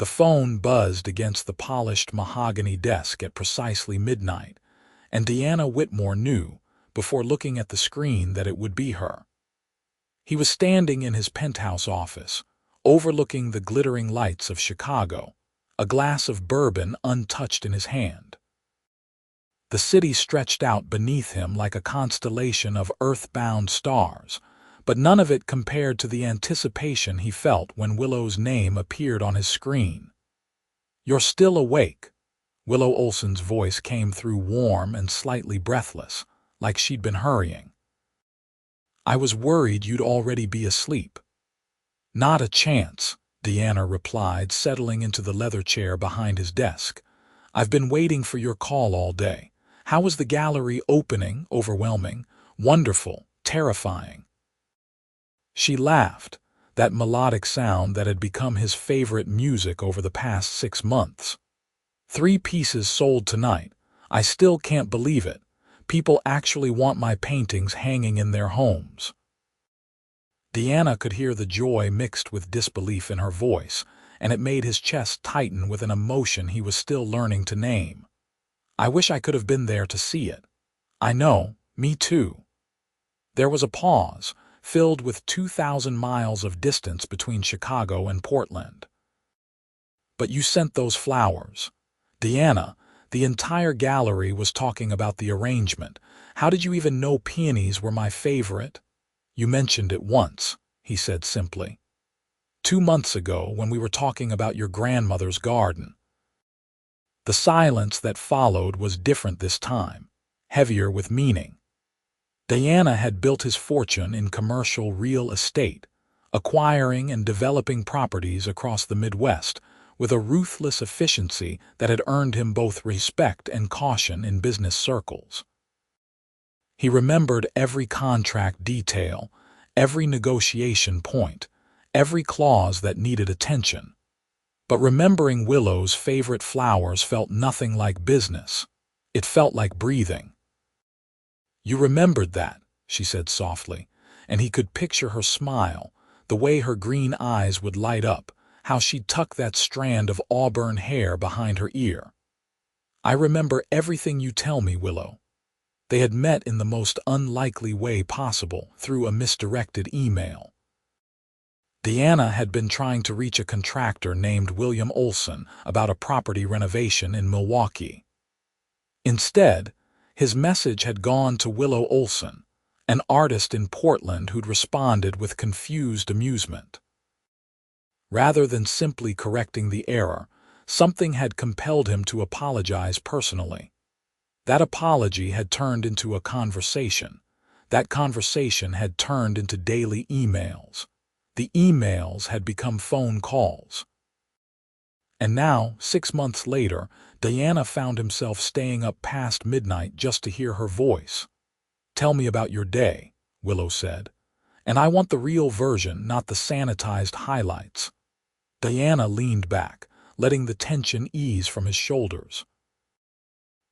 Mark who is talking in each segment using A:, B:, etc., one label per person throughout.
A: The phone buzzed against the polished mahogany desk at precisely midnight, and Deanna Whitmore knew, before looking at the screen, that it would be her. He was standing in his penthouse office, overlooking the glittering lights of Chicago, a glass of bourbon untouched in his hand. The city stretched out beneath him like a constellation of earth-bound stars, but none of it compared to the anticipation he felt when Willow's name appeared on his screen. "You're still awake." Willow Olson's voice came through warm and slightly breathless, like she'd been hurrying. "I was worried you'd already be asleep." "Not a chance," Deanna replied, settling into the leather chair behind his desk. "I've been waiting for your call all day. How was the gallery opening? Overwhelming? Wonderful? Terrifying?" She laughed, that melodic sound that had become his favorite music over the past 6 months. "3 pieces sold tonight. I still can't believe it. People actually want my paintings hanging in their homes." Deanna could hear the joy mixed with disbelief in her voice, and it made his chest tighten with an emotion he was still learning to name. "I wish I could have been there to see it." "I know, me too." There was a pause, filled with 2,000 miles of distance between Chicago and Portland. "But you sent those flowers." "Deanna, the entire gallery was talking about the arrangement. How did you even know peonies were my favorite?" "You mentioned it once," he said simply. "2 months ago, when we were talking about your grandmother's garden." The silence that followed was different this time, heavier with meaning. Deanna had built his fortune in commercial real estate, acquiring and developing properties across the Midwest with a ruthless efficiency that had earned him both respect and caution in business circles. He remembered every contract detail, every negotiation point, every clause that needed attention. But remembering Willow's favorite flowers felt nothing like business. It felt like breathing. "You remembered that," she said softly, and he could picture her smile, the way her green eyes would light up, how she'd tuck that strand of auburn hair behind her ear. "I remember everything you tell me, Willow." They had met in the most unlikely way possible, through a misdirected email. Deanna had been trying to reach a contractor named William Olson about a property renovation in Milwaukee. Instead, his message had gone to Willow Olson, an artist in Portland who'd responded with confused amusement. Rather than simply correcting the error, something had compelled him to apologize personally. That apology had turned into a conversation. That conversation had turned into daily emails. The emails had become phone calls. And now, 6 months later, Deanna found himself staying up past midnight just to hear her voice. "Tell me about your day," Willow said. "And I want the real version, not the sanitized highlights." Deanna leaned back, letting the tension ease from his shoulders.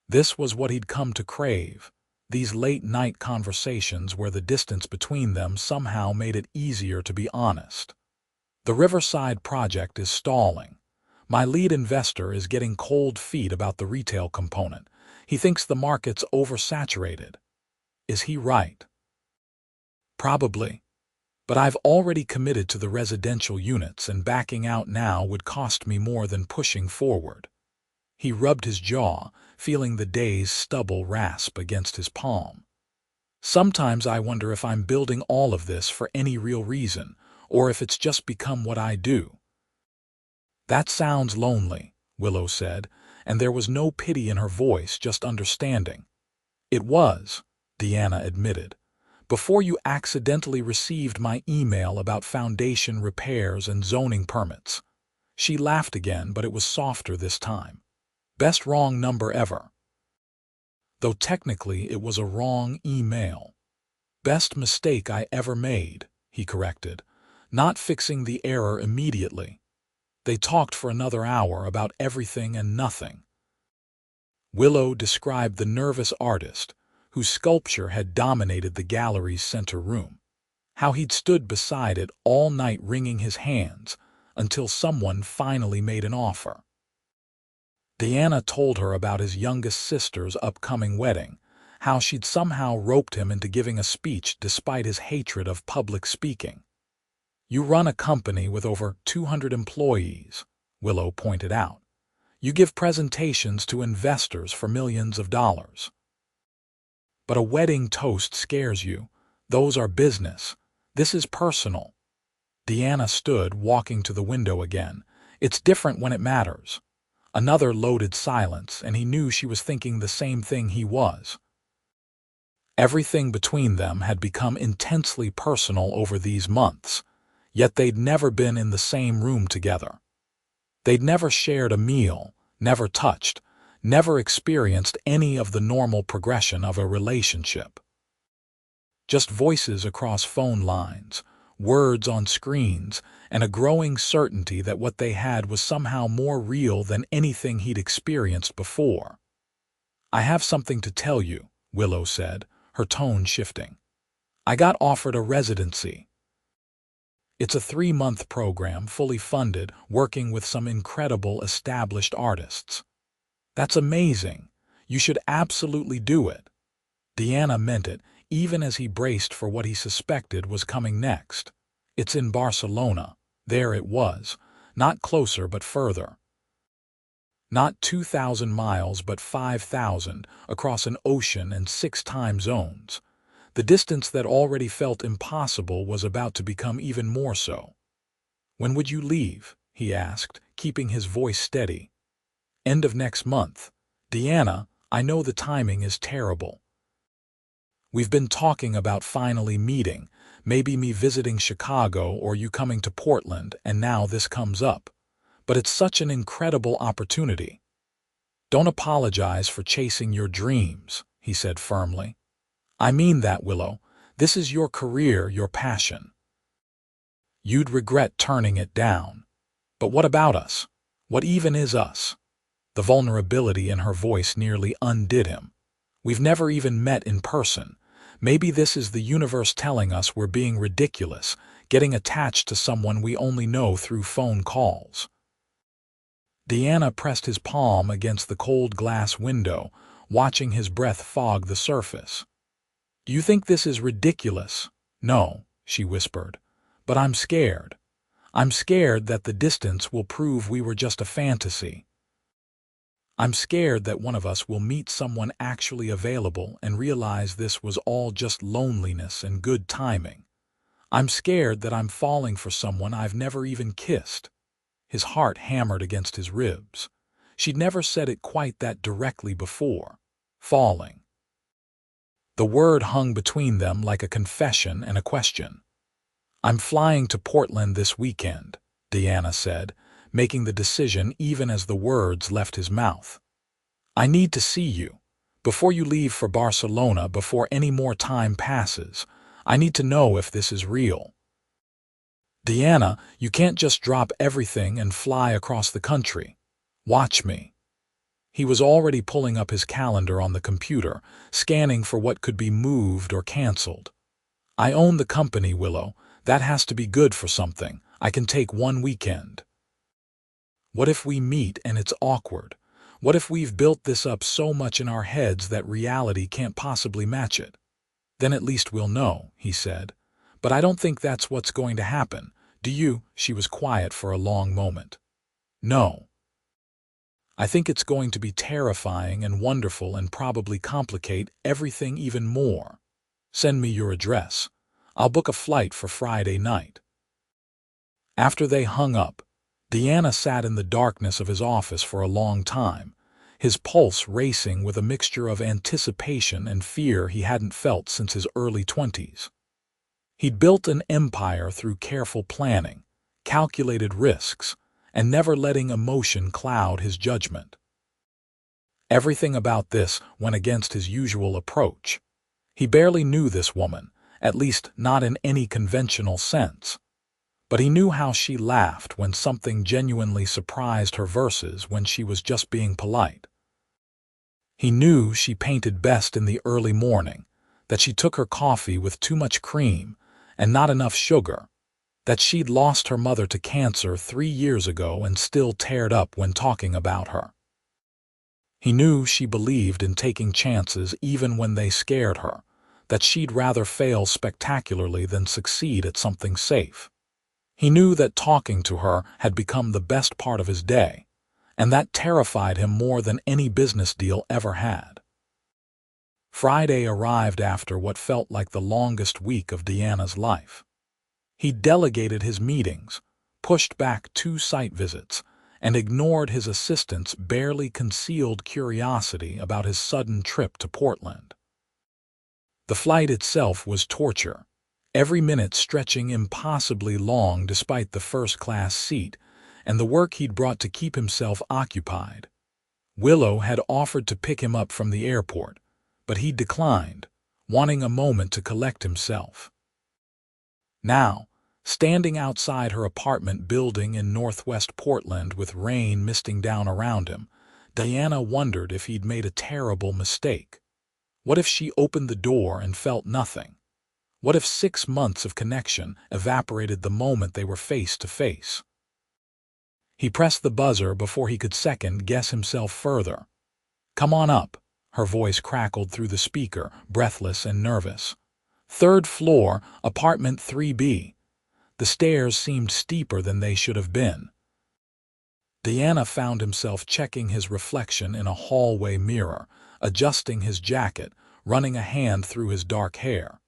A: This was what he'd come to crave, these late-night conversations where the distance between them somehow made it easier to be honest. "The Riverside project is stalling. My lead investor is getting cold feet about the retail component. He thinks the market's oversaturated." "Is he right?" "Probably. But I've already committed to the residential units, and backing out now would cost me more than pushing forward." He rubbed his jaw, feeling the day's stubble rasp against his palm. "Sometimes I wonder if I'm building all of this for any real reason, or if it's just become what I do." "That sounds lonely," Willow said, and there was no pity in her voice, just understanding. "It was," Deanna admitted, "before you accidentally received my email about foundation repairs and zoning permits." She laughed again, but it was softer this time. "Best wrong number ever." Though technically it was a wrong email. "Best mistake I ever made," he corrected, not fixing the error immediately. They talked for another hour about everything and nothing. Willow described the nervous artist, whose sculpture had dominated the gallery's center room, how he'd stood beside it all night wringing his hands, until someone finally made an offer. Deanna told her about his youngest sister's upcoming wedding, how she'd somehow roped him into giving a speech despite his hatred of public speaking. "You run a company with over 200 employees," Willow pointed out. "You give presentations to investors for millions of dollars. But a wedding toast scares you. Those are business. This is personal." Deanna stood, walking to the window again. "It's different when it matters." Another loaded silence, and he knew she was thinking the same thing he was. Everything between them had become intensely personal over these months, yet they'd never been in the same room together. They'd never shared a meal, never touched, never experienced any of the normal progression of a relationship. Just voices across phone lines, words on screens, and a growing certainty that what they had was somehow more real than anything he'd experienced before. "I have something to tell you," Willow said, her tone shifting. "I got offered a residency. It's a 3-month program, fully funded, working with some incredible established artists." "That's amazing. You should absolutely do it." Deanna meant it, even as he braced for what he suspected was coming next. "It's in Barcelona." There it was, not closer but further. Not 2,000 miles but 5,000, across an ocean and 6 time zones. The distance that already felt impossible was about to become even more so. "When would you leave?" he asked, keeping his voice steady. "End of next month." "Deanna, I know the timing is terrible. We've been talking about finally meeting, maybe me visiting Chicago or you coming to Portland, and now this comes up. But it's such an incredible opportunity." "Don't apologize for chasing your dreams," he said firmly. "I mean that, Willow. This is your career, your passion. You'd regret turning it down. But what about us? What even is us?" The vulnerability in her voice nearly undid him. "We've never even met in person. Maybe this is the universe telling us we're being ridiculous, getting attached to someone we only know through phone calls." Deanna pressed his palm against the cold glass window, watching his breath fog the surface. "Do you think this is ridiculous?" "No," she whispered. "But I'm scared. I'm scared that the distance will prove we were just a fantasy. I'm scared that one of us will meet someone actually available and realize this was all just loneliness and good timing. I'm scared that I'm falling for someone I've never even kissed." His heart hammered against his ribs. She'd never said it quite that directly before. Falling. The word hung between them like a confession and a question. "I'm flying to Portland this weekend," Deanna said, making the decision even as the words left his mouth. "I need to see you. Before you leave for Barcelona, before any more time passes, I need to know if this is real." "Deanna, you can't just drop everything and fly across the country. Watch me." He was already pulling up his calendar on the computer, scanning for what could be moved or canceled. "I own the company, Willow. That has to be good for something. I can take one weekend." "What if we meet and it's awkward? What if we've built this up so much in our heads that reality can't possibly match it?" "Then at least we'll know," he said. "But I don't think that's what's going to happen. Do you?" She was quiet for a long moment. "No. I think it's going to be terrifying and wonderful and probably complicate everything even more. Send me your address. I'll book a flight for Friday night." After they hung up, Deanna sat in the darkness of his office for a long time, his pulse racing with a mixture of anticipation and fear he hadn't felt since his early 20s. He'd built an empire through careful planning, calculated risks, and never letting emotion cloud his judgment. Everything about this went against his usual approach. He barely knew this woman, at least not in any conventional sense. But he knew how she laughed when something genuinely surprised her versus when she was just being polite. He knew she painted best in the early morning, that she took her coffee with too much cream and not enough sugar, that she'd lost her mother to cancer 3 years ago and still teared up when talking about her. He knew she believed in taking chances even when they scared her, that she'd rather fail spectacularly than succeed at something safe. He knew that talking to her had become the best part of his day, and that terrified him more than any business deal ever had. Friday arrived after what felt like the longest week of Deanna's life. He delegated his meetings, pushed back 2 site visits, and ignored his assistant's barely concealed curiosity about his sudden trip to Portland. The flight itself was torture, every minute stretching impossibly long despite the first-class seat and the work he'd brought to keep himself occupied. Willow had offered to pick him up from the airport, but he declined, wanting a moment to collect himself. Now, standing outside her apartment building in northwest Portland with rain misting down around him, Diana wondered if he'd made a terrible mistake. What if she opened the door and felt nothing? What if 6 months of connection evaporated the moment they were face to face? He pressed the buzzer before he could second-guess himself further. "Come on up," her voice crackled through the speaker, breathless and nervous. "3rd floor, apartment 3B. The stairs seemed steeper than they should have been." Diana found himself checking his reflection in a hallway mirror, adjusting his jacket, running a hand through his dark hair.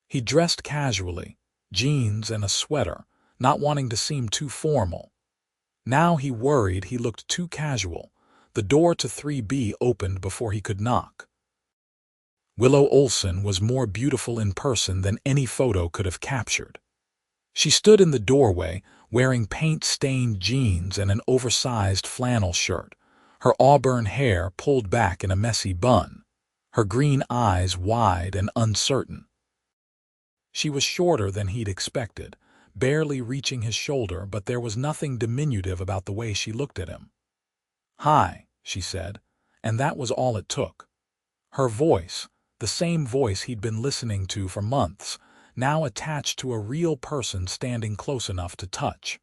A: He dressed casually, jeans and a sweater, not wanting to seem too formal. Now he worried he looked too casual. The door to 3B opened before he could knock. Willow Olson was more beautiful in person than any photo could have captured. She stood in the doorway, wearing paint-stained jeans and an oversized flannel shirt, her auburn hair pulled back in a messy bun, her green eyes wide and uncertain. She was shorter than he'd expected, barely reaching his shoulder, but there was nothing diminutive about the way she looked at him. "Hi," she said, and that was all it took. Her voice, the same voice he'd been listening to for months, now attached to a real person standing close enough to touch.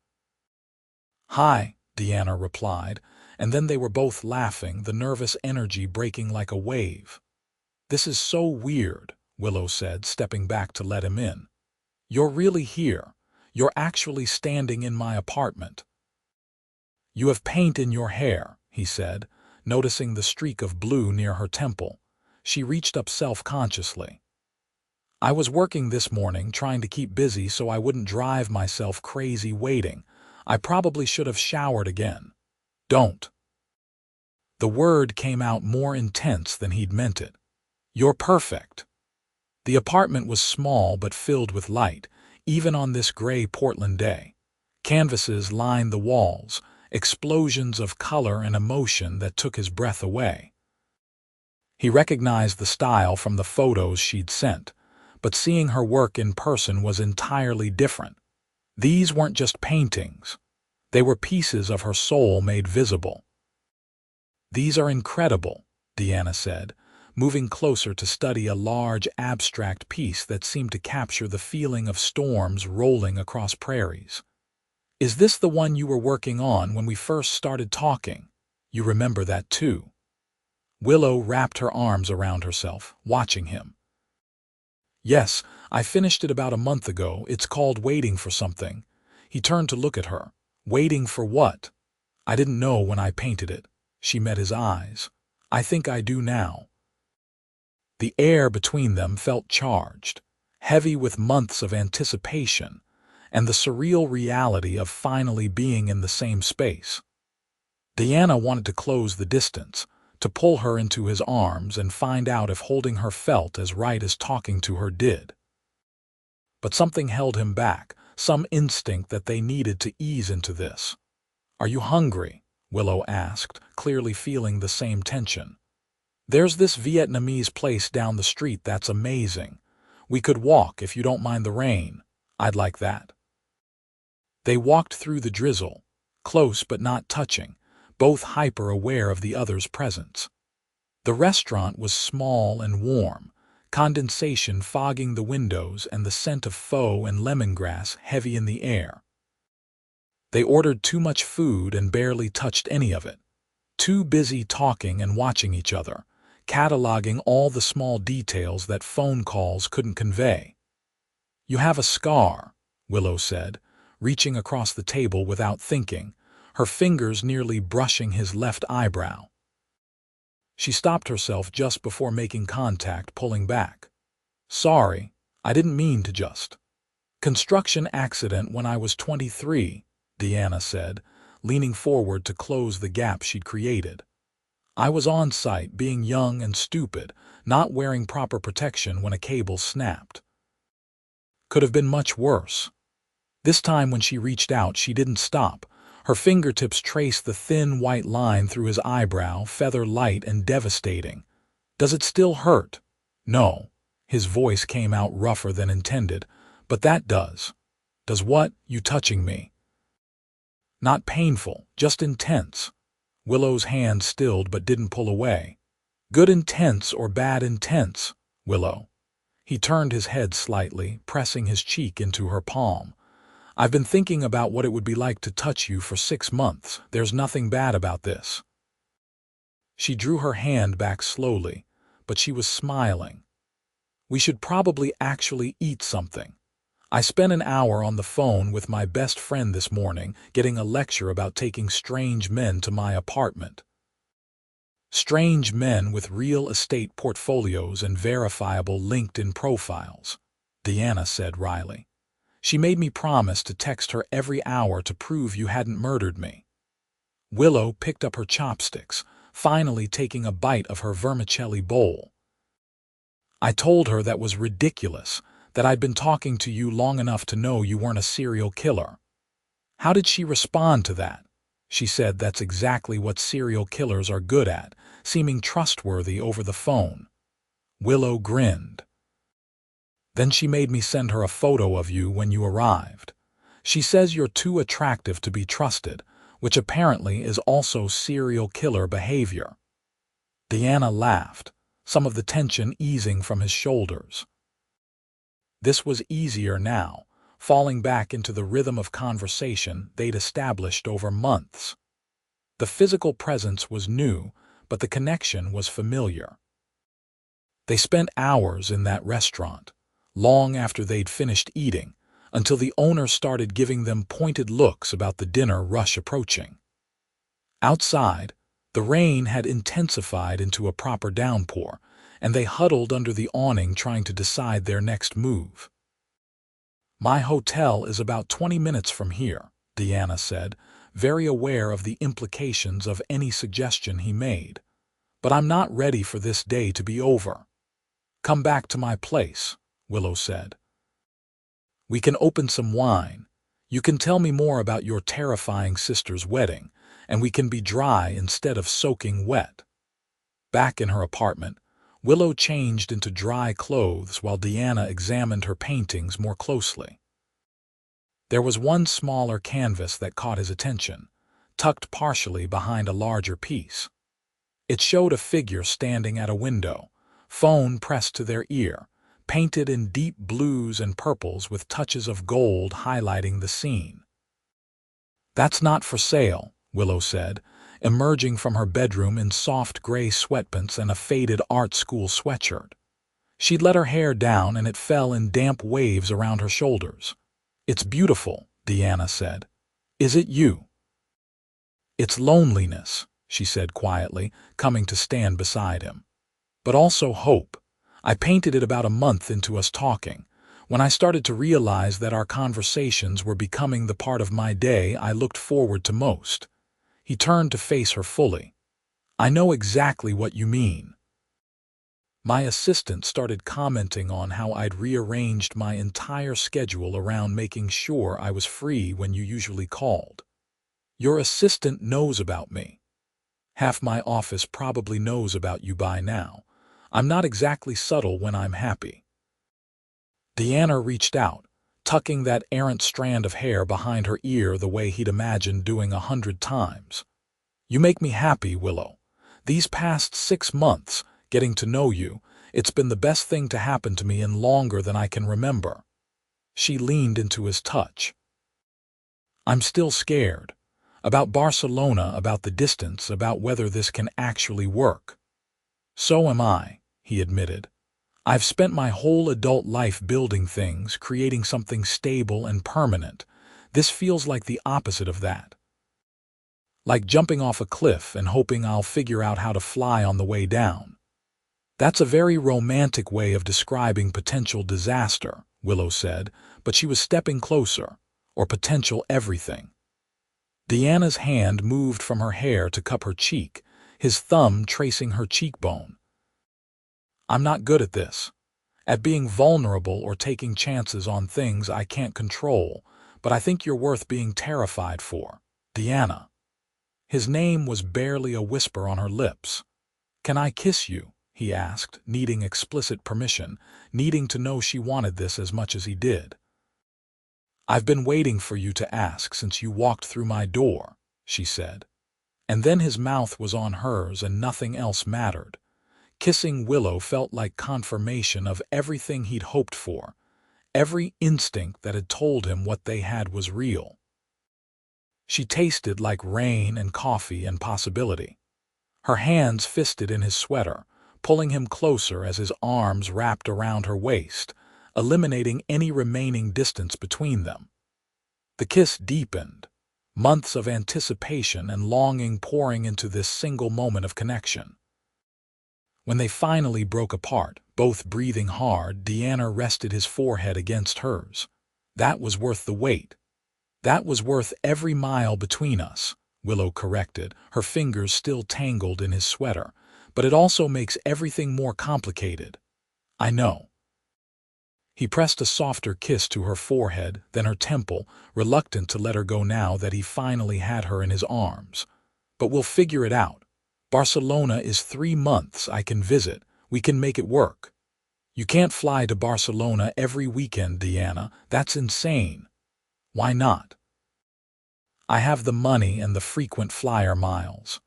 A: "Hi," Deanna replied, and then they were both laughing, the nervous energy breaking like a wave. "This is so weird," Willow said, stepping back to let him in. "You're really here. You're actually standing in my apartment." "You have paint in your hair," he said, noticing the streak of blue near her temple. She reached up self-consciously. "I was working this morning, trying to keep busy so I wouldn't drive myself crazy waiting. I probably should have showered again." "Don't." The word came out more intense than he'd meant it. "You're perfect." The apartment was small but filled with light, even on this gray Portland day. Canvases lined the walls, explosions of color and emotion that took his breath away. He recognized the style from the photos she'd sent, but seeing her work in person was entirely different. These weren't just paintings. They were pieces of her soul made visible. "These are incredible," Deanna said, moving closer to study a large abstract piece that seemed to capture the feeling of storms rolling across prairies. "Is this the one you were working on when we first started talking? You remember that too?" Willow wrapped her arms around herself, watching him. "Yes, I finished it about a month ago. It's called Waiting for Something." He turned to look at her. "Waiting for what?" "I didn't know when I painted it." She met his eyes. "I think I do now." The air between them felt charged, heavy with months of anticipation, and the surreal reality of finally being in the same space. Deanna wanted to close the distance, to pull her into his arms and find out if holding her felt as right as talking to her did. But something held him back, some instinct that they needed to ease into this. "Are you hungry?" Willow asked, clearly feeling the same tension. "There's this Vietnamese place down the street that's amazing. We could walk if you don't mind the rain. I'd like that." They walked through the drizzle, close but not touching, both hyper-aware of the other's presence. The restaurant was small and warm, condensation fogging the windows and the scent of pho and lemongrass heavy in the air. They ordered too much food and barely touched any of it, too busy talking and watching each other, cataloging all the small details that phone calls couldn't convey. "You have a scar," Willow said, reaching across the table without thinking, her fingers nearly brushing his left eyebrow. She stopped herself just before making contact, pulling back. "Sorry, I didn't mean to just." "Construction accident when I was 23, Deanna said, leaning forward to close the gap she'd created. "I was on site, being young and stupid, not wearing proper protection when a cable snapped. Could have been much worse." This time when she reached out, she didn't stop. Her fingertips traced the thin white line through his eyebrow, feather light and devastating. "Does it still hurt?" "No." His voice came out rougher than intended. "But that does." "Does what? You touching me?" "Not painful, just intense." Willow's hand stilled but didn't pull away. "Good intense or bad intense, Willow?" He turned his head slightly, pressing his cheek into her palm. "I've been thinking about what it would be like to touch you for 6 months. There's nothing bad about this." She drew her hand back slowly, but she was smiling. "We should probably actually eat something. I spent an hour on the phone with my best friend this morning, getting a lecture about taking strange men to my apartment." "Strange men with real estate portfolios and verifiable LinkedIn profiles," Deanna said wryly. "She made me promise to text her every hour to prove you hadn't murdered me." Willow picked up her chopsticks, finally taking a bite of her vermicelli bowl. "I told her that was ridiculous, that I'd been talking to you long enough to know you weren't a serial killer." "How did she respond to that?" "She said that's exactly what serial killers are good at, seeming trustworthy over the phone." Willow grinned. "Then she made me send her a photo of you when you arrived. She says you're too attractive to be trusted, which apparently is also serial killer behavior." Deanna laughed, some of the tension easing from his shoulders. This was easier now, falling back into the rhythm of conversation they'd established over months. The physical presence was new, but the connection was familiar. They spent hours in that restaurant, long after they'd finished eating, until the owner started giving them pointed looks about the dinner rush approaching. Outside, the rain had intensified into a proper downpour, and they huddled under the awning trying to decide their next move. "My hotel is about 20 minutes from here," Deanna said, very aware of the implications of any suggestion he made. "But I'm not ready for this day to be over." "Come back to my place," Willow said. "We can open some wine. You can tell me more about your terrifying sister's wedding, and we can be dry instead of soaking wet." Back in her apartment, Willow changed into dry clothes while Deanna examined her paintings more closely. There was one smaller canvas that caught his attention, tucked partially behind a larger piece. It showed a figure standing at a window, phone pressed to their ear, painted in deep blues and purples with touches of gold highlighting the scene. "That's not for sale," Willow said, emerging from her bedroom in soft gray sweatpants and a faded art school sweatshirt. She'd let her hair down and it fell in damp waves around her shoulders. "It's beautiful," Deanna said. "Is it you?" "It's loneliness," she said quietly, coming to stand beside him. "But also hope. I painted it about a month into us talking. When I started to realize that our conversations were becoming the part of my day I looked forward to most." He turned to face her fully. "I know exactly what you mean. My assistant started commenting on how I'd rearranged my entire schedule around making sure I was free when you usually called. Your assistant knows about me. Half my office probably knows about you by now. I'm not exactly subtle when I'm happy." Deanna reached out, tucking that errant strand of hair behind her ear the way he'd imagined doing 100 times. "You make me happy, Willow. These past 6 months, getting to know you, It's been the best thing to happen to me in longer than I can remember." She leaned into his touch. "I'm still scared. About Barcelona, about the distance, about whether this can actually work." "So am I," he admitted. "I've spent my whole adult life building things, creating something stable and permanent. This feels like the opposite of that. Like jumping off a cliff and hoping I'll figure out how to fly on the way down." "That's a very romantic way of describing potential disaster," Willow said, but she was stepping closer, or potential everything. Deanna's hand moved from her hair to cup her cheek, his thumb tracing her cheekbone. "I'm not good at this, at being vulnerable or taking chances on things I can't control, but I think you're worth being terrified for, Deanna." His name was barely a whisper on her lips. "Can I kiss you?" he asked, needing explicit permission, needing to know she wanted this as much as he did. "I've been waiting for you to ask since you walked through my door," she said. And then his mouth was on hers and nothing else mattered. Kissing Willow felt like confirmation of everything he'd hoped for, every instinct that had told him what they had was real. She tasted like rain and coffee and possibility. Her hands fisted in his sweater, pulling him closer as his arms wrapped around her waist, eliminating any remaining distance between them. The kiss deepened, months of anticipation and longing pouring into this single moment of connection. When they finally broke apart, both breathing hard, Deanna rested his forehead against hers. "That was worth the wait. That was worth every mile between us," Willow corrected, her fingers still tangled in his sweater. "But it also makes everything more complicated." "I know." He pressed a softer kiss to her forehead, then her temple, reluctant to let her go now that he finally had her in his arms. "But we'll figure it out. Barcelona is 3 months I can visit. We can make it work." "You can't fly to Barcelona every weekend, Deanna. That's insane." "Why not?" "I have the money and the frequent flyer miles."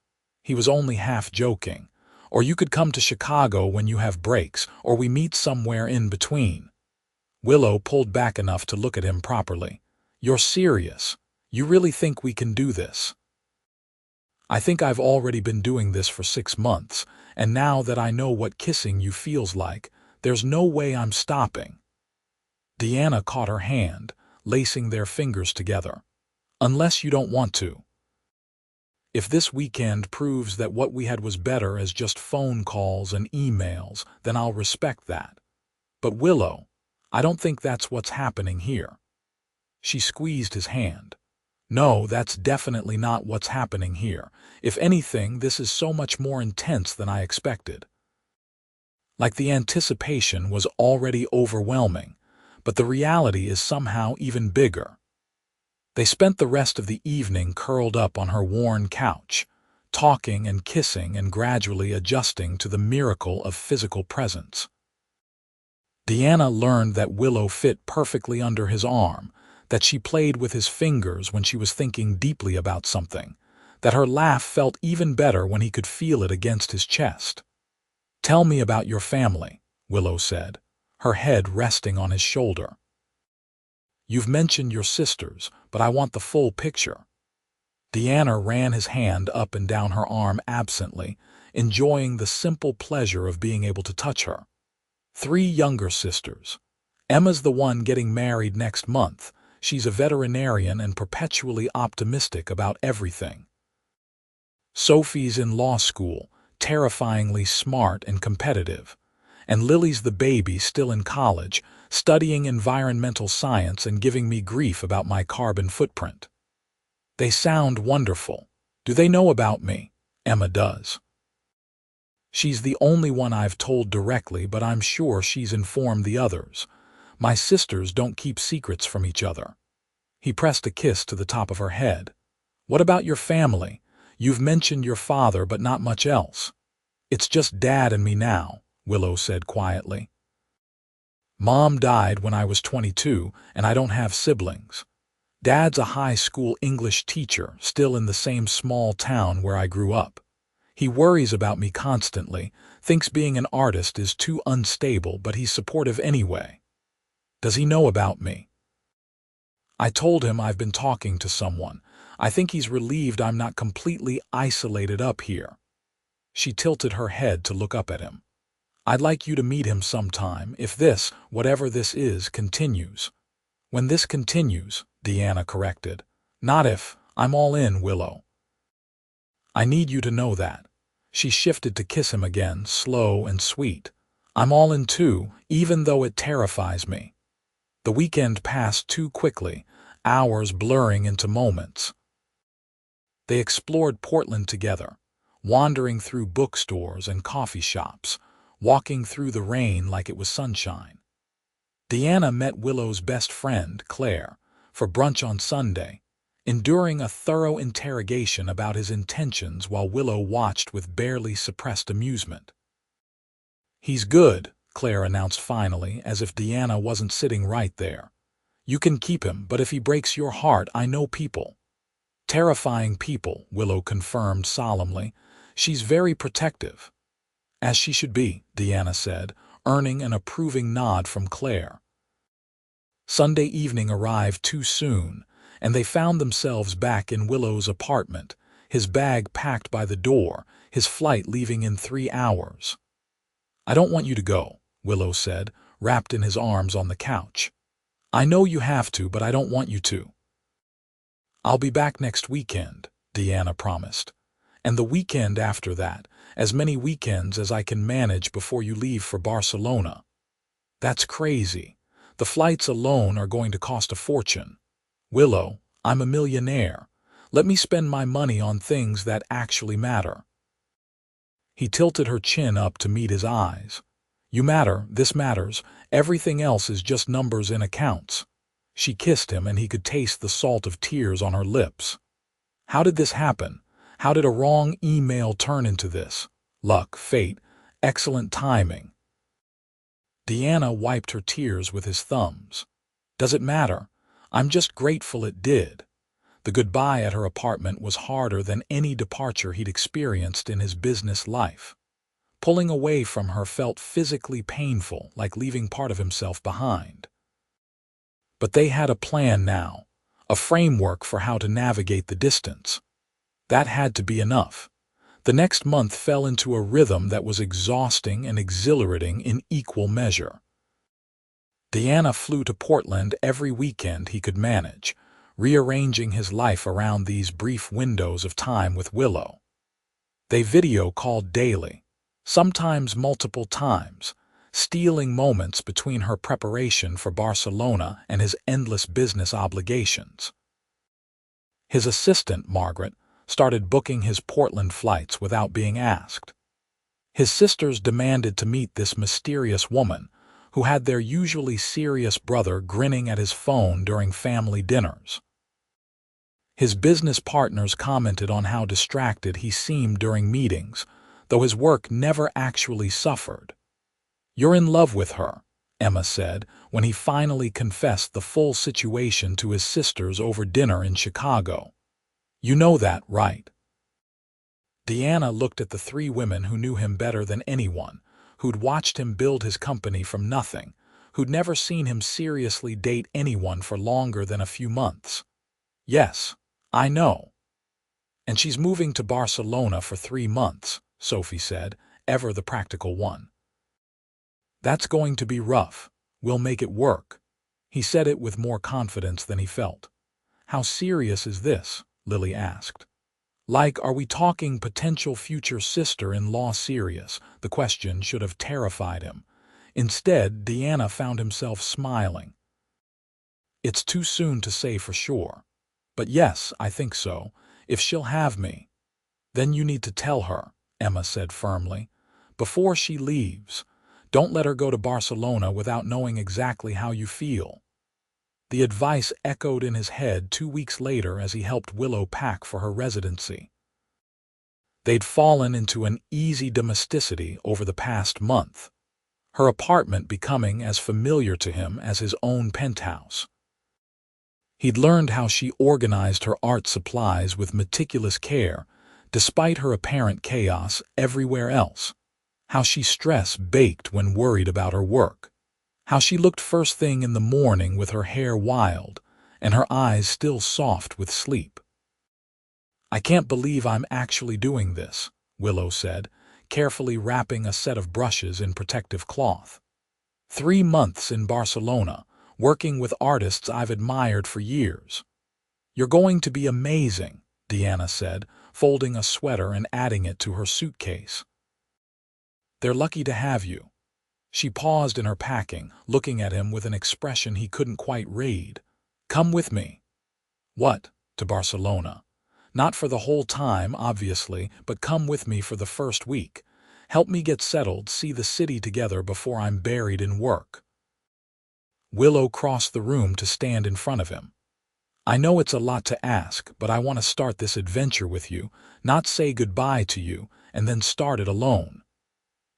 A: He was only half joking. "Or you could come to Chicago when you have breaks, or we meet somewhere in between." Willow pulled back enough to look at him properly. "You're serious? You really think we can do this?" "I think I've already been doing this for 6 months, and now that I know what kissing you feels like, there's no way I'm stopping." Deanna caught her hand, lacing their fingers together. "Unless you don't want to. If this weekend proves that what we had was better as just phone calls and emails, then I'll respect that. But Willow, I don't think that's what's happening here." She squeezed his hand. "No, that's definitely not what's happening here. If anything, this is so much more intense than I expected." Like the anticipation was already overwhelming, but the reality is somehow even bigger. They spent the rest of the evening curled up on her worn couch, talking and kissing and gradually adjusting to the miracle of physical presence. Deanna learned that Willow fit perfectly under his arm, that she played with his fingers when she was thinking deeply about something, that her laugh felt even better when he could feel it against his chest. "Tell me about your family," Willow said, her head resting on his shoulder. "You've mentioned your sisters, but I want the full picture." Deanna ran his hand up and down her arm absently, enjoying the simple pleasure of being able to touch her. 3 younger sisters. Emma's the one getting married next month. She's a veterinarian and perpetually optimistic about everything. Sophie's in law school, terrifyingly smart and competitive. And Lily's the baby still in college, studying environmental science and giving me grief about my carbon footprint. They sound wonderful. Do they know about me? Emma does. She's the only one I've told directly, but I'm sure she's informed the others. My sisters don't keep secrets from each other. He pressed a kiss to the top of her head. What about your family? You've mentioned your father, but not much else. It's just Dad and me now, Willow said quietly. Mom died when I was 22, and I don't have siblings. Dad's a high school English teacher, still in the same small town where I grew up. He worries about me constantly, thinks being an artist is too unstable, but he's supportive anyway. Does he know about me? I told him I've been talking to someone. I think he's relieved I'm not completely isolated up here. She tilted her head to look up at him. I'd like you to meet him sometime if this, whatever this is, continues. When this continues, Deanna corrected. Not if. I'm all in, Willow. I need you to know that. She shifted to kiss him again, slow and sweet. I'm all in too, even though it terrifies me. The weekend passed too quickly, hours blurring into moments. They explored Portland together, wandering through bookstores and coffee shops, walking through the rain like it was sunshine. Deanna met Willow's best friend, Claire, for brunch on Sunday, enduring a thorough interrogation about his intentions while Willow watched with barely suppressed amusement. He's good, Claire announced finally, as if Deanna wasn't sitting right there. You can keep him, but if he breaks your heart, I know people. Terrifying people, Willow confirmed solemnly. She's very protective. As she should be, Deanna said, earning an approving nod from Claire. Sunday evening arrived too soon, and they found themselves back in Willow's apartment, his bag packed by the door, his flight leaving in 3 hours. I don't want you to go, Willow said, wrapped in his arms on the couch. I know you have to, but I don't want you to. I'll be back next weekend, Deanna promised. And the weekend after that, as many weekends as I can manage before you leave for Barcelona. That's crazy. The flights alone are going to cost a fortune. Willow, I'm a millionaire. Let me spend my money on things that actually matter. He tilted her chin up to meet his eyes. You matter, this matters, everything else is just numbers in accounts. She kissed him and he could taste the salt of tears on her lips. How did this happen? How did a wrong email turn into this? Luck, fate, excellent timing. Deanna wiped her tears with his thumbs. Does it matter? I'm just grateful it did. The goodbye at her apartment was harder than any departure he'd experienced in his business life. Pulling away from her felt physically painful, like leaving part of himself behind. But they had a plan now, a framework for how to navigate the distance. That had to be enough. The next month fell into a rhythm that was exhausting and exhilarating in equal measure. Deanna flew to Portland every weekend he could manage, rearranging his life around these brief windows of time with Willow. They video called daily, sometimes multiple times, stealing moments between her preparation for Barcelona and his endless business obligations. His assistant, Margaret, started booking his Portland flights without being asked. His sisters demanded to meet this mysterious woman, who had their usually serious brother grinning at his phone during family dinners. His business partners commented on how distracted he seemed during meetings, though his work never actually suffered. You're in love with her, Emma said, when he finally confessed the full situation to his sisters over dinner in Chicago. You know that, right? Deanna looked at the 3 women who knew him better than anyone, who'd watched him build his company from nothing, who'd never seen him seriously date anyone for longer than a few months. Yes, I know. And she's moving to Barcelona for 3 months, Sophie said, ever the practical one. That's going to be rough. We'll make it work. He said it with more confidence than he felt. How serious is this? Lily asked. Like, are we talking potential future sister-in-law serious? The question should have terrified him. Instead, Deanna found himself smiling. It's too soon to say for sure. But yes, I think so, if she'll have me. Then you need to tell her, Emma said firmly. Before she leaves, don't let her go to Barcelona without knowing exactly how you feel. The advice echoed in his head 2 weeks later as he helped Willow pack for her residency. They'd fallen into an easy domesticity over the past month, her apartment becoming as familiar to him as his own penthouse. He'd learned how she organized her art supplies with meticulous care, despite her apparent chaos everywhere else. How she stress-baked when worried about her work. How she looked first thing in the morning with her hair wild and her eyes still soft with sleep. "I can't believe I'm actually doing this," Willow said, carefully wrapping a set of brushes in protective cloth. 3 months in Barcelona, working with artists I've admired for years. "You're going to be amazing," Deanna said, folding a sweater and adding it to her suitcase. "They're lucky to have you." She paused in her packing, looking at him with an expression he couldn't quite read. "Come with me." "What, to Barcelona?" "Not for the whole time, obviously, but come with me for the first week. Help me get settled, see the city together before I'm buried in work." Willow crossed the room to stand in front of him. "I know it's a lot to ask, but I want to start this adventure with you, not say goodbye to you, and then start it alone."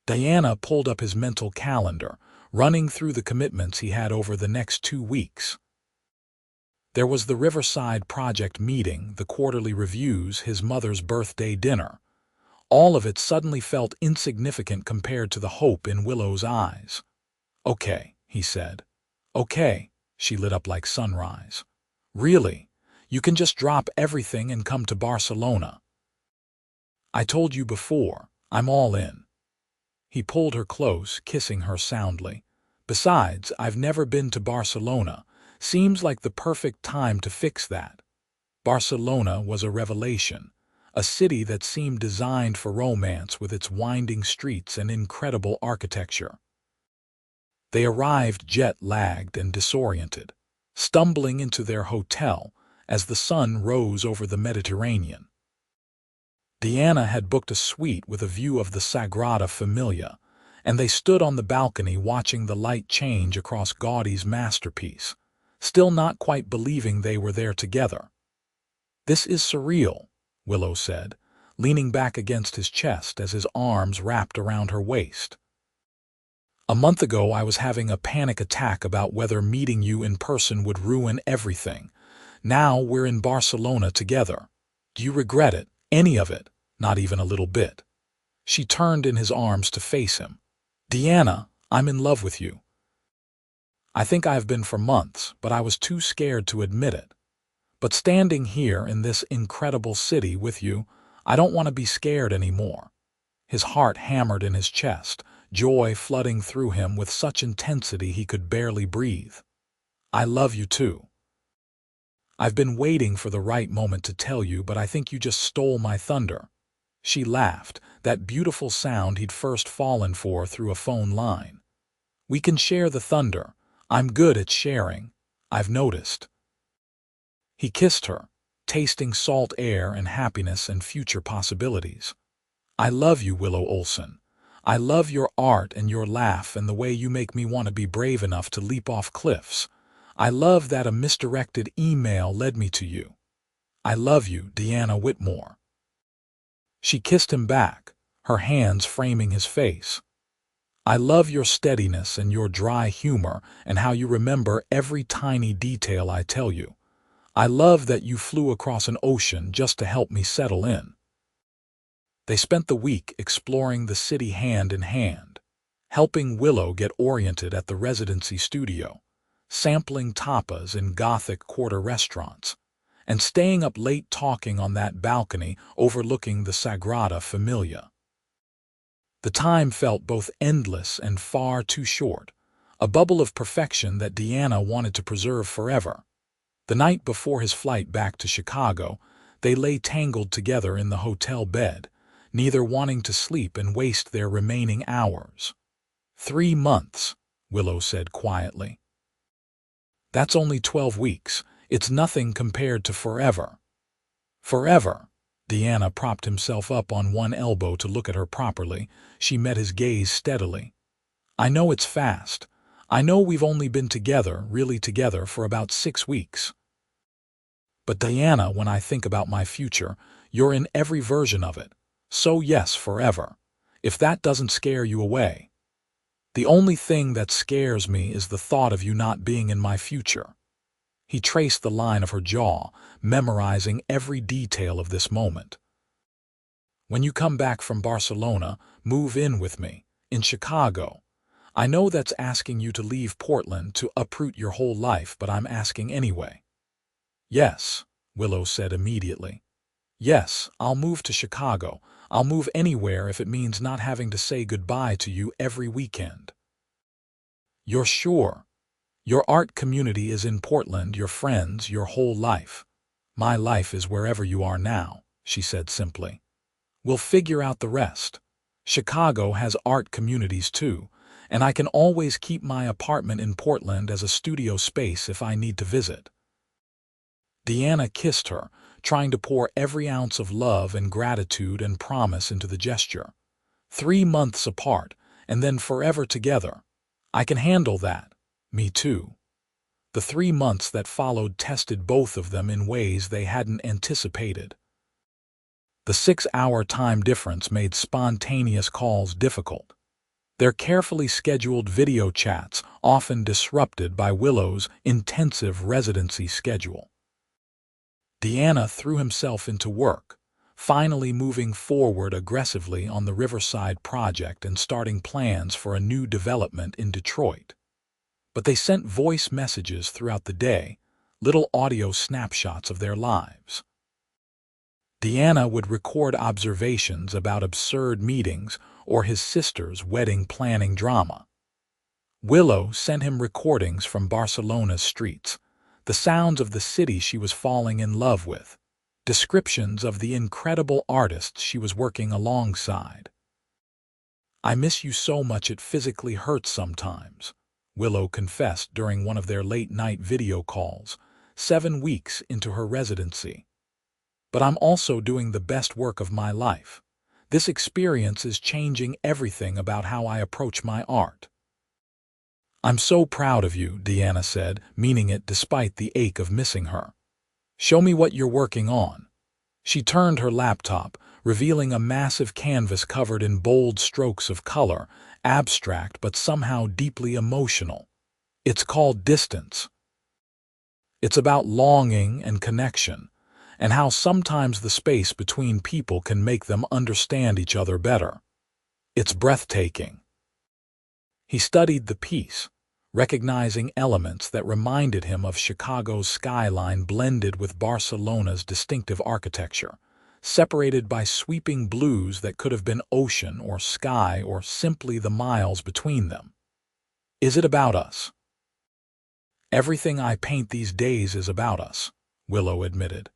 A: Diana pulled up his mental calendar, running through the commitments he had over the next 2 weeks. There was the Riverside Project meeting, the quarterly reviews, his mother's birthday dinner. All of it suddenly felt insignificant compared to the hope in Willow's eyes. "Okay," he said. "Okay," she lit up like sunrise. "Really? You can just drop everything and come to Barcelona?" "I told you before, I'm all in." He pulled her close, kissing her soundly. "Besides, I've never been to Barcelona. Seems like the perfect time to fix that." Barcelona was a revelation, a city that seemed designed for romance with its winding streets and incredible architecture. They arrived jet-lagged and disoriented, stumbling into their hotel as the sun rose over the Mediterranean. Deanna had booked a suite with a view of the Sagrada Familia, and they stood on the balcony watching the light change across Gaudi's masterpiece, still not quite believing they were there together. "This is surreal," Willow said, leaning back against his chest as his arms wrapped around her waist. "A month ago I was having a panic attack about whether meeting you in person would ruin everything. Now we're in Barcelona together. Do you regret it? Any of it? Not even a little bit." She turned in his arms to face him. "Deanna, I'm in love with you. I think I have been for months, but I was too scared to admit it. But standing here in this incredible city with you, I don't want to be scared anymore." His heart hammered in his chest, joy flooding through him with such intensity he could barely breathe. "I love you too. I've been waiting for the right moment to tell you, but I think you just stole my thunder." She laughed, that beautiful sound he'd first fallen for through a phone line. "We can share the thunder. I'm good at sharing. I've noticed." He kissed her, tasting salt air and happiness and future possibilities. "I love you, Willow Olsen. I love your art and your laugh and the way you make me want to be brave enough to leap off cliffs. I love that a misdirected email led me to you. I love you, Deanna Whitmore." She kissed him back, her hands framing his face. "I love your steadiness and your dry humor and how you remember every tiny detail I tell you. I love that you flew across an ocean just to help me settle in." They spent the week exploring the city hand in hand, helping Willow get oriented at the residency studio, sampling tapas in Gothic Quarter restaurants, and staying up late talking on that balcony overlooking the Sagrada Familia. The time felt both endless and far too short, a bubble of perfection that Deanna wanted to preserve forever. The night before his flight back to Chicago, they lay tangled together in the hotel bed, neither wanting to sleep and waste their remaining hours. 3 months, Willow said quietly. "That's only 12 weeks. It's nothing compared to forever." "Forever." Deanna propped himself up on one elbow to look at her properly. She met his gaze steadily. "I know it's fast. I know we've only been together, really together, for about 6 weeks. But Diana, when I think about my future, you're in every version of it. So yes, forever. If that doesn't scare you away. The only thing that scares me is the thought of you not being in my future." He traced the line of her jaw, memorizing every detail of this moment. When you come back from Barcelona, move in with me, in Chicago. I know that's asking you to leave Portland to uproot your whole life, but I'm asking anyway. Yes, Willow said immediately. Yes, I'll move to Chicago. I'll move anywhere if it means not having to say goodbye to you every weekend. You're sure? Your art community is in Portland, your friends, your whole life. My life is wherever you are now, she said simply. We'll figure out the rest. Chicago has art communities too, and I can always keep my apartment in Portland as a studio space if I need to visit. Deanna kissed her, trying to pour every ounce of love and gratitude and promise into the gesture. 3 months apart, and then forever together. I can handle that. Me too. The 3 months that followed tested both of them in ways they hadn't anticipated. The 6-hour time difference made spontaneous calls difficult. Their carefully scheduled video chats often disrupted by Willow's intensive residency schedule. Deanna threw himself into work, finally moving forward aggressively on the Riverside project and starting plans for a new development in Detroit. But they sent voice messages throughout the day, little audio snapshots of their lives. Deanna would record observations about absurd meetings or his sister's wedding planning drama. Willow sent him recordings from Barcelona's streets, the sounds of the city she was falling in love with, descriptions of the incredible artists she was working alongside. I miss you so much it physically hurts sometimes, Willow confessed during one of their late-night video calls, 7 weeks into her residency. But I'm also doing the best work of my life. This experience is changing everything about how I approach my art. I'm so proud of you, Deanna said, meaning it despite the ache of missing her. Show me what you're working on. She turned her laptop, revealing a massive canvas covered in bold strokes of color, abstract but somehow deeply emotional. It's called Distance. It's about longing and connection, and how sometimes the space between people can make them understand each other better. It's breathtaking. He studied the piece, recognizing elements that reminded him of Chicago's skyline blended with Barcelona's distinctive architecture, separated by sweeping blues that could have been ocean or sky or simply the miles between them. Is it about us? Everything I paint these days is about us, Willow admitted.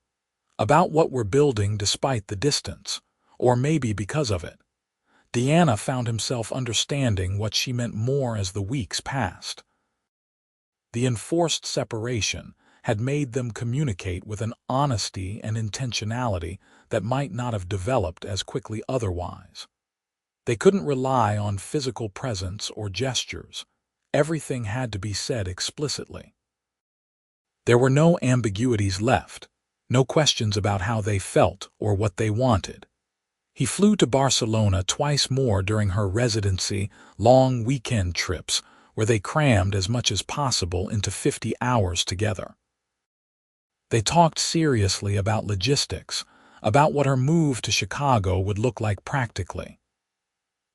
A: About what we're building despite the distance, or maybe because of it. Deanna found himself understanding what she meant more as the weeks passed. The enforced separation had made them communicate with an honesty and intentionality that might not have developed as quickly otherwise. They couldn't rely on physical presence or gestures. Everything had to be said explicitly. There were no ambiguities left, no questions about how they felt or what they wanted. He flew to Barcelona twice more during her residency, long weekend trips, where they crammed as much as possible into 50 hours together. They talked seriously about logistics, about what her move to Chicago would look like practically.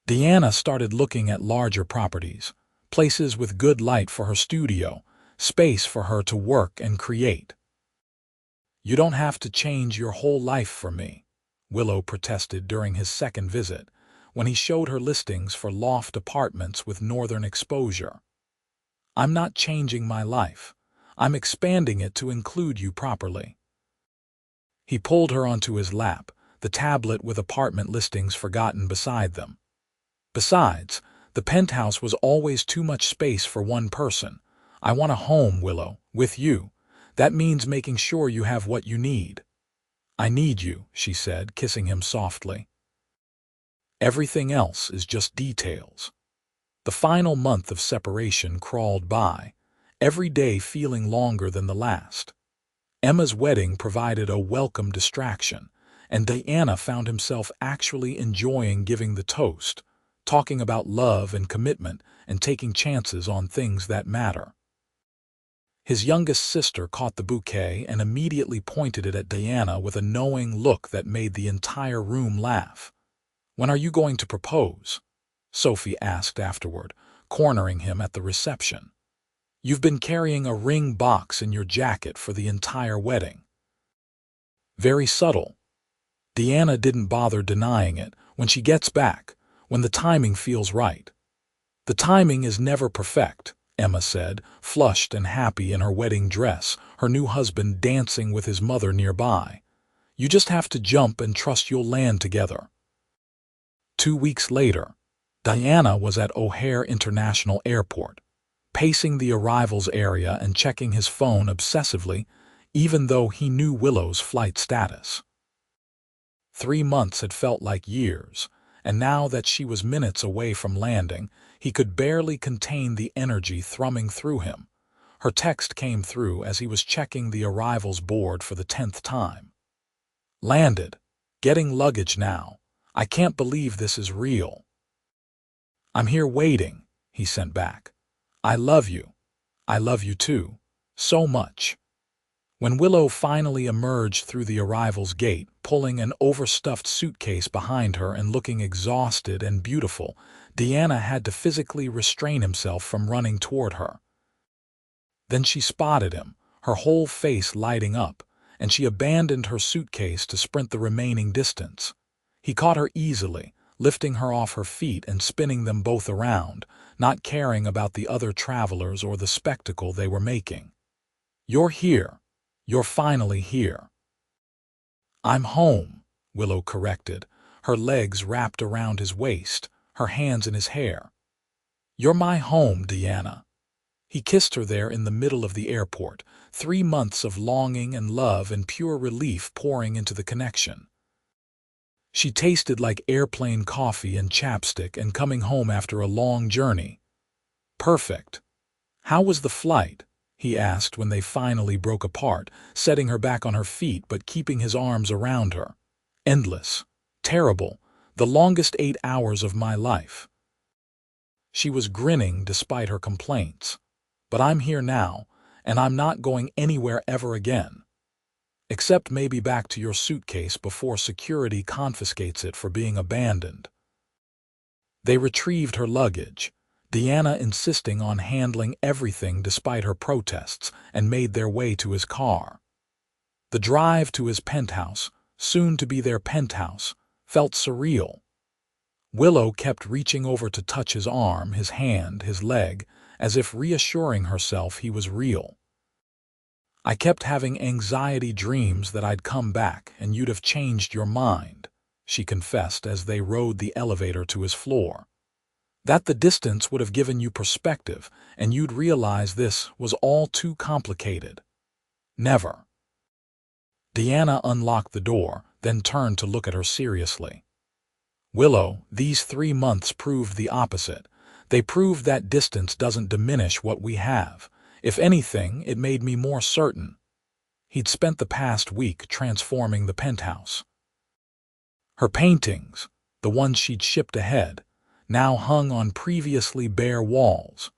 A: Deanna started looking at larger properties, places with good light for her studio, space for her to work and create. You don't have to change your whole life for me, Willow protested during his second visit, when he showed her listings for loft apartments with northern exposure. I'm not changing my life. I'm expanding it to include you properly. He pulled her onto his lap, the tablet with apartment listings forgotten beside them. Besides, the penthouse was always too much space for one person. I want a home, Willow, with you. That means making sure you have what you need. I need you, she said, kissing him softly. Everything else is just details. The final month of separation crawled by, every day feeling longer than the last. Emma's wedding provided a welcome distraction, and Diana found himself actually enjoying giving the toast, talking about love and commitment and taking chances on things that matter. His youngest sister caught the bouquet and immediately pointed it at Diana with a knowing look that made the entire room laugh. "When are you going to propose?" Sophie asked afterward, cornering him at the reception. "You've been carrying a ring box in your jacket for the entire wedding." Very subtle. Diana didn't bother denying it. "When she gets back, when the timing feels right." "The timing is never perfect," Emma said, flushed and happy in her wedding dress, her new husband dancing with his mother nearby. "You just have to jump and trust you'll land together." 2 weeks later, Diana was at O'Hare International Airport, pacing the arrivals area and checking his phone obsessively, even though he knew Willow's flight status. 3 months had felt like years, and now that she was minutes away from landing, he could barely contain the energy thrumming through him. Her text came through as he was checking the arrivals board for the 10th time. "Landed. Getting luggage now. I can't believe this is real." "I'm here waiting," he sent back. "I love you. I love you too. So much." When Willow finally emerged through the arrivals gate, pulling an overstuffed suitcase behind her and looking exhausted and beautiful, Diana had to physically restrain himself from running toward her. Then she spotted him, her whole face lighting up, and she abandoned her suitcase to sprint the remaining distance. He caught her easily, lifting her off her feet and spinning them both around, not caring about the other travelers or the spectacle they were making. "You're here. You're finally here." "I'm home," Willow corrected, her legs wrapped around his waist, her hands in his hair. "You're my home, Diana." He kissed her there in the middle of the airport, 3 months of longing and love and pure relief pouring into the connection. She tasted like airplane coffee and chapstick and coming home after a long journey. "Perfect. How was the flight?" he asked when they finally broke apart, setting her back on her feet but keeping his arms around her. "Endless. Terrible. The longest 8 hours of my life." She was grinning despite her complaints. "But I'm here now, and I'm not going anywhere ever again. Except maybe back to your suitcase before security confiscates it for being abandoned." They retrieved her luggage, Diana insisting on handling everything despite her protests, and made their way to his car. The drive to his penthouse, soon to be their penthouse, felt surreal. Willow kept reaching over to touch his arm, his hand, his leg, as if reassuring herself he was real. "I kept having anxiety dreams that I'd come back and you'd have changed your mind," she confessed as they rode the elevator to his floor. "That the distance would have given you perspective and you'd realize this was all too complicated." "Never." Diana unlocked the door, then turned to look at her seriously. "Willow, these 3 months proved the opposite. They proved that distance doesn't diminish what we have. If anything, it made me more certain." He'd spent the past week transforming the penthouse. Her paintings, the ones she'd shipped ahead, now hung on previously bare walls.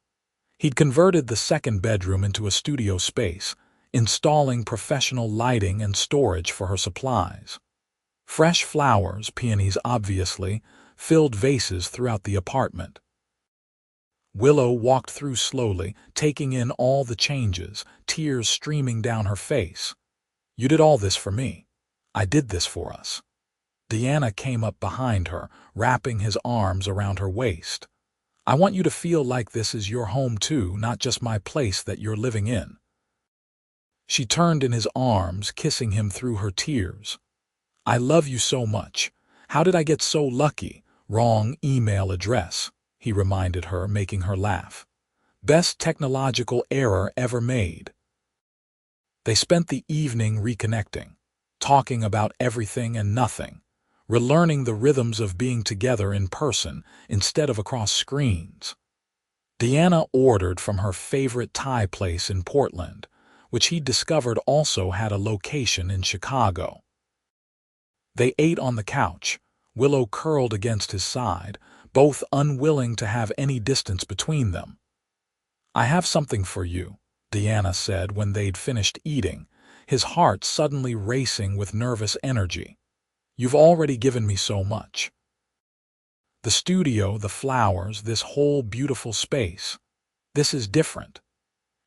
A: He'd converted the second bedroom into a studio space, installing professional lighting and storage for her supplies. Fresh flowers, peonies obviously, filled vases throughout the apartment. Willow walked through slowly, taking in all the changes, tears streaming down her face. "You did all this for me. I did this for us." Diana came up behind her, wrapping his arms around her waist. "I want you to feel like this is your home too, not just my place that you're living in." She turned in his arms, kissing him through her tears. "I love you so much. How did I get so lucky? Wrong email address," he reminded her, making her laugh. "Best technological error ever made." They spent the evening reconnecting, talking about everything and nothing, relearning the rhythms of being together in person instead of across screens. Diana ordered from her favorite Thai place in Portland, which he discovered also had a location in Chicago. They ate on the couch, Willow curled against his side, both unwilling to have any distance between them. "I have something for you," Deanna said when they'd finished eating, his heart suddenly racing with nervous energy. "You've already given me so much. The studio, the flowers, this whole beautiful space. This is different."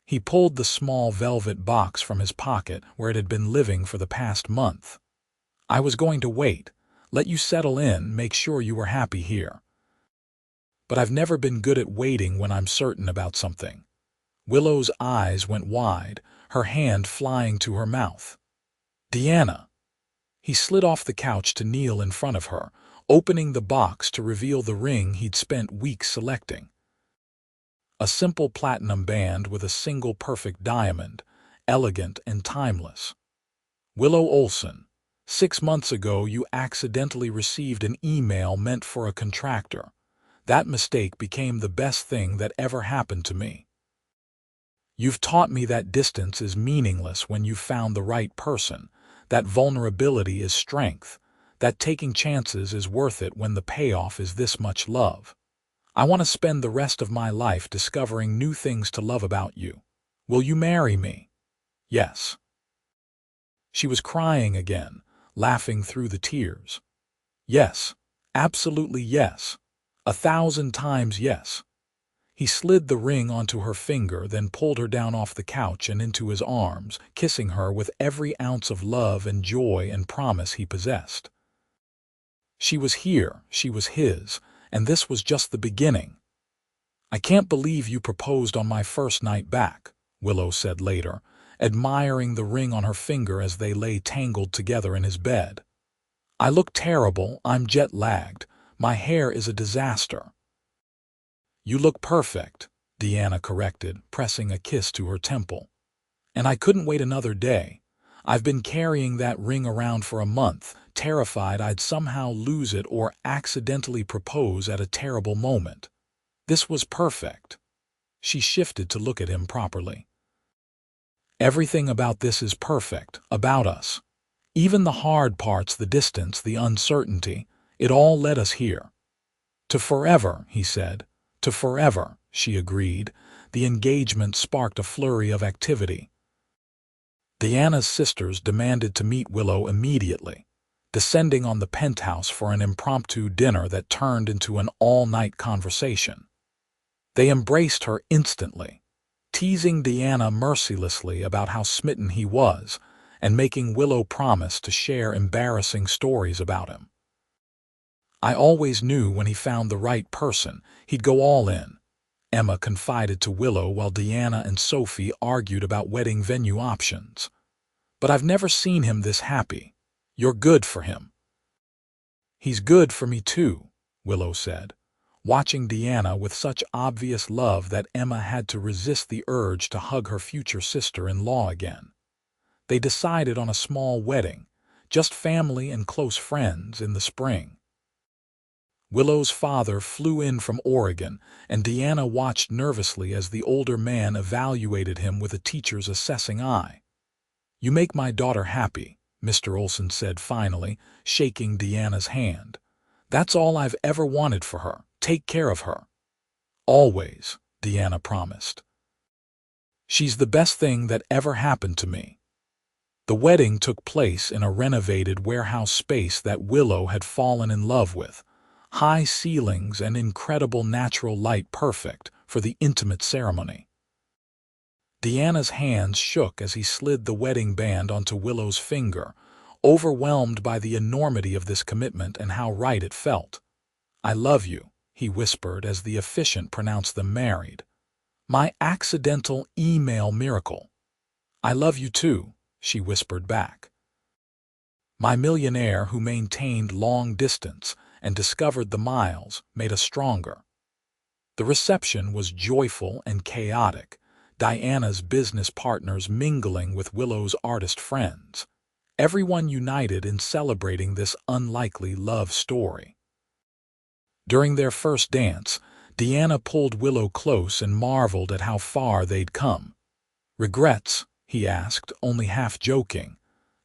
A: He pulled the small velvet box from his pocket where it had been living for the past month. "I was going to wait, let you settle in, make sure you were happy here. But I've never been good at waiting when I'm certain about something." Willow's eyes went wide, her hand flying to her mouth. "Deanna." He slid off the couch to kneel in front of her, opening the box to reveal the ring he'd spent weeks selecting. A simple platinum band with a single perfect diamond, elegant and timeless. "Willow Olson, 6 months ago you accidentally received an email meant for a contractor. That mistake became the best thing that ever happened to me. You've taught me that distance is meaningless when you've found the right person, that vulnerability is strength, that taking chances is worth it when the payoff is this much love. I want to spend the rest of my life discovering new things to love about you. Will you marry me?" "Yes." She was crying again, laughing through the tears. "Yes, absolutely yes. 1,000 times yes." He slid the ring onto her finger, then pulled her down off the couch and into his arms, kissing her with every ounce of love and joy and promise he possessed. She was here, she was his, and this was just the beginning. "I can't believe you proposed on my first night back," Willow said later, admiring the ring on her finger as they lay tangled together in his bed. "I look terrible, I'm jet-lagged, my hair is a disaster." "You look perfect," Deanna corrected, pressing a kiss to her temple. "And I couldn't wait another day. I've been carrying that ring around for a month, terrified I'd somehow lose it or accidentally propose at a terrible moment. This was perfect." She shifted to look at him properly. "Everything about this is perfect, about us. Even the hard parts, the distance, the uncertainty, it all led us here." "To forever," he said. "To forever," she agreed. The engagement sparked a flurry of activity. Deanna's sisters demanded to meet Willow immediately, descending on the penthouse for an impromptu dinner that turned into an all-night conversation. They embraced her instantly, teasing Deanna mercilessly about how smitten he was and making Willow promise to share embarrassing stories about him. "I always knew when he found the right person, he'd go all in," Emma confided to Willow while Deanna and Sophie argued about wedding venue options. "But I've never seen him this happy. You're good for him." "He's good for me too," Willow said, watching Deanna with such obvious love that Emma had to resist the urge to hug her future sister-in-law again. They decided on a small wedding, just family and close friends, in the spring. Willow's father flew in from Oregon, and Deanna watched nervously as the older man evaluated him with a teacher's assessing eye. "You make my daughter happy," Mr. Olson said finally, shaking Deanna's hand. "That's all I've ever wanted for her. Take care of her." "Always," Deanna promised. "She's the best thing that ever happened to me." The wedding took place in a renovated warehouse space that Willow had fallen in love with. High ceilings and incredible natural light, perfect for the intimate ceremony. Deanna's hands shook as he slid the wedding band onto Willow's finger, overwhelmed by the enormity of this commitment and how right it felt. "I love you," he whispered as the officiant pronounced them married. "My accidental email miracle." "I love you too," she whispered back. "My millionaire who maintained long distance and discovered the miles made us stronger." The reception was joyful and chaotic, Diana's business partners mingling with Willow's artist friends, everyone united in celebrating this unlikely love story. During their first dance, Deanna pulled Willow close and marveled at how far they'd come. "Regrets?" he asked, only half joking.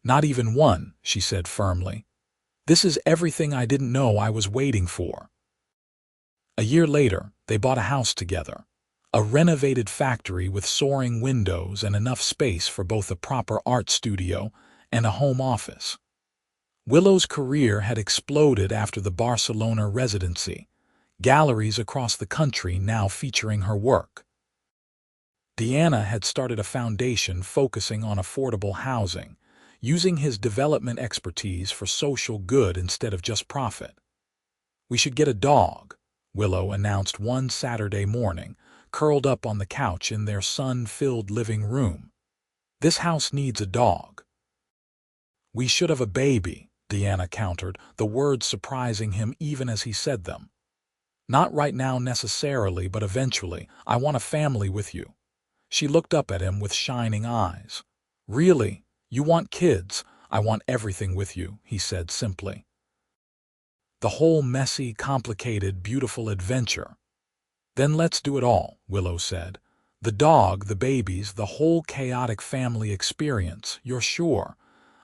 A: "Not even one," she said firmly. "This is everything I didn't know I was waiting for." A year later, they bought a house together. a renovated factory with soaring windows and enough space for both a proper art studio and a home office. Willow's career had exploded after the Barcelona residency, galleries across the country now featuring her work. Deanna had started a foundation focusing on affordable housing, using his development expertise for social good instead of just profit. "We should get a dog," Willow announced one Saturday morning, curled up on the couch in their sun-filled living room. "This house needs a dog." "We should have a baby," Deanna countered, the words surprising him even as he said them. "Not right now necessarily, but eventually. I want a family with you." She looked up at him with shining eyes. "Really? You want kids? I want everything with you," he said simply. "The whole messy, complicated, beautiful adventure." "Then let's do it all," Willow said. "The dog, the babies, the whole chaotic family experience, you're sure?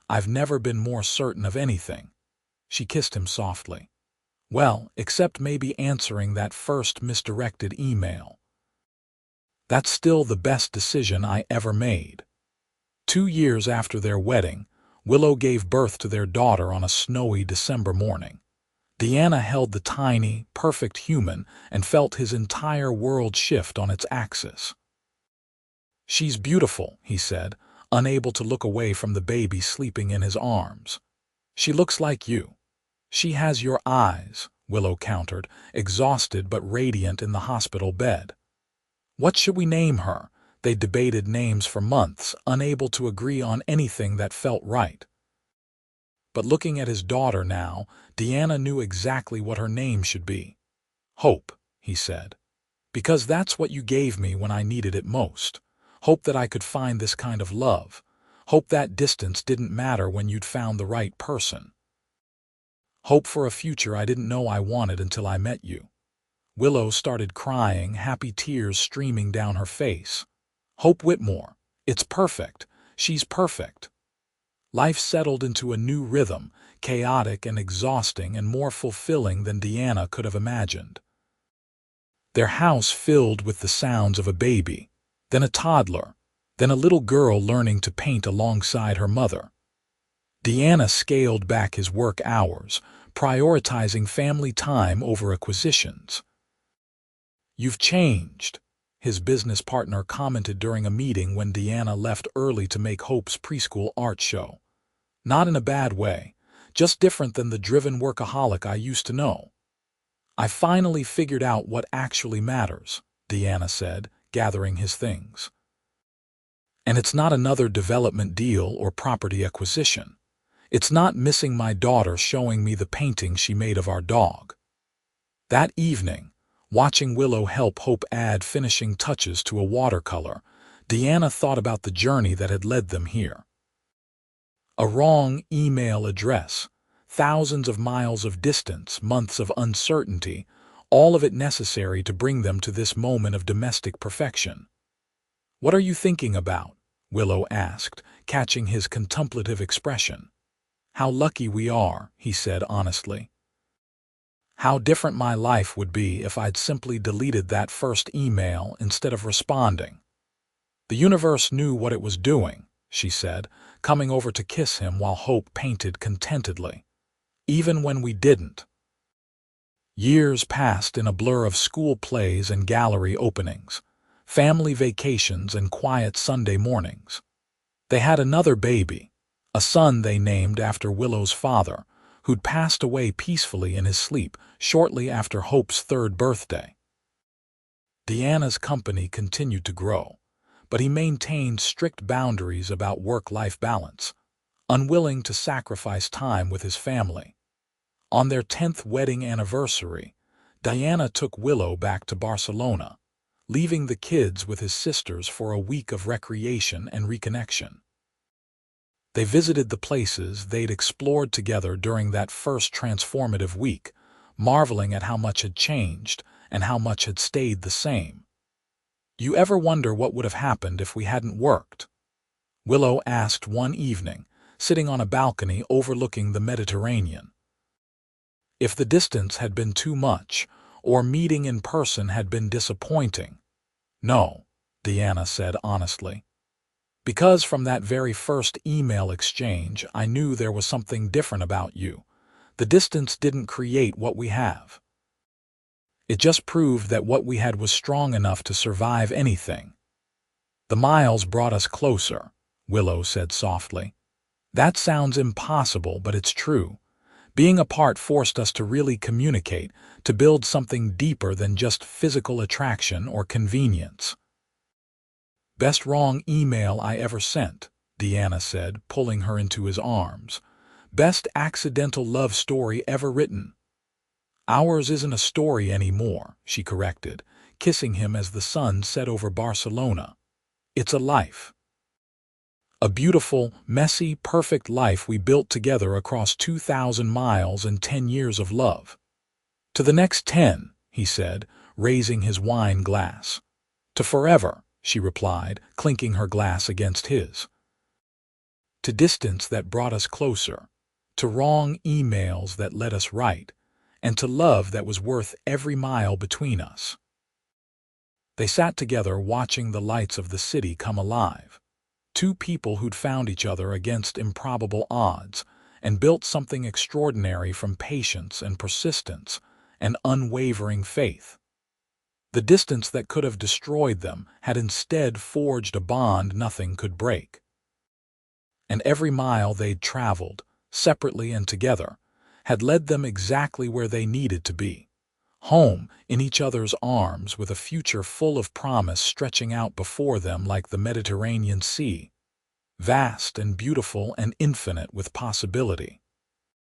A: I've never been more certain of anything." She kissed him softly. "Well, except maybe answering that first misdirected email. That's still the best decision I ever made." 2 years after their wedding, Willow gave birth to their daughter on a snowy December morning. Deanna held the tiny, perfect human and felt his entire world shift on its axis. "She's beautiful," he said, unable to look away from the baby sleeping in his arms. "She looks like you." "She has your eyes," Willow countered, exhausted but radiant in the hospital bed. "What should we name her?" They debated names for months, unable to agree on anything that felt right. But looking at his daughter now, Deanna knew exactly what her name should be. "Hope," he said. "Because that's what you gave me when I needed it most. Hope that I could find this kind of love. Hope that distance didn't matter when you'd found the right person. Hope for a future I didn't know I wanted until I met you." Willow started crying, happy tears streaming down her face. "Hope Whitmore. It's perfect. She's perfect." Life settled into a new rhythm, chaotic and exhausting and more fulfilling than Deanna could have imagined. Their house filled with the sounds of a baby, then a toddler, then a little girl learning to paint alongside her mother. Deanna scaled back his work hours, prioritizing family time over acquisitions. "You've changed," his business partner commented during a meeting when Deanna left early to make Hope's preschool art show. "Not in a bad way, just different than the driven workaholic I used to know." "I finally figured out what actually matters," Deanna said, gathering his things. "And it's not another development deal or property acquisition. It's not missing my daughter showing me the painting she made of our dog." That evening, watching Willow help Hope add finishing touches to a watercolor, Deanna thought about the journey that had led them here. A wrong email address, thousands of miles of distance, months of uncertainty, all of it necessary to bring them to this moment of domestic perfection. "What are you thinking about?" Willow asked, catching his contemplative expression. "How lucky we are," he said honestly. "How different my life would be if I'd simply deleted that first email instead of responding." "The universe knew what it was doing," she said, coming over to kiss him while Hope painted contentedly. "Even when we didn't." Years passed in a blur of school plays and gallery openings, family vacations and quiet Sunday mornings. They had another baby, a son they named after Willow's father, who'd passed away peacefully in his sleep shortly after Hope's 3rd birthday. Deanna's company continued to grow, but he maintained strict boundaries about work-life balance, unwilling to sacrifice time with his family. On their 10th wedding anniversary, Deanna took Willow back to Barcelona, leaving the kids with his sisters for a week of recreation and reconnection. They visited the places they'd explored together during that first transformative week, marveling at how much had changed and how much had stayed the same. "You ever wonder what would have happened if we hadn't worked?" Willow asked one evening, sitting on a balcony overlooking the Mediterranean. "If the distance had been too much, or meeting in person had been disappointing." No, Deanna said honestly. Because from that very first email exchange, I knew there was something different about you. The distance didn't create what we have. It just proved that what we had was strong enough to survive anything. The miles brought us closer, Willow said softly. That sounds impossible, but it's true. Being apart forced us to really communicate, to build something deeper than just physical attraction or convenience. Best wrong email I ever sent, Deanna said, pulling her into his arms. Best accidental love story ever written. Ours isn't a story anymore, she corrected, kissing him as the sun set over Barcelona. It's a life. A beautiful, messy, perfect life we built together across 2,000 miles and 10 years of love. To the next 10, he said, raising his wine glass. To forever, she replied, clinking her glass against his. To distance that brought us closer, to wrong emails that let us right, and to love that was worth every mile between us. They sat together watching the lights of the city come alive. Two people who'd found each other against improbable odds and built something extraordinary from patience and persistence and unwavering faith. The distance that could have destroyed them had instead forged a bond nothing could break. And every mile they'd traveled, separately and together, had led them exactly where they needed to be. Home, in each other's arms, with a future full of promise stretching out before them like the Mediterranean Sea, vast and beautiful and infinite with possibility.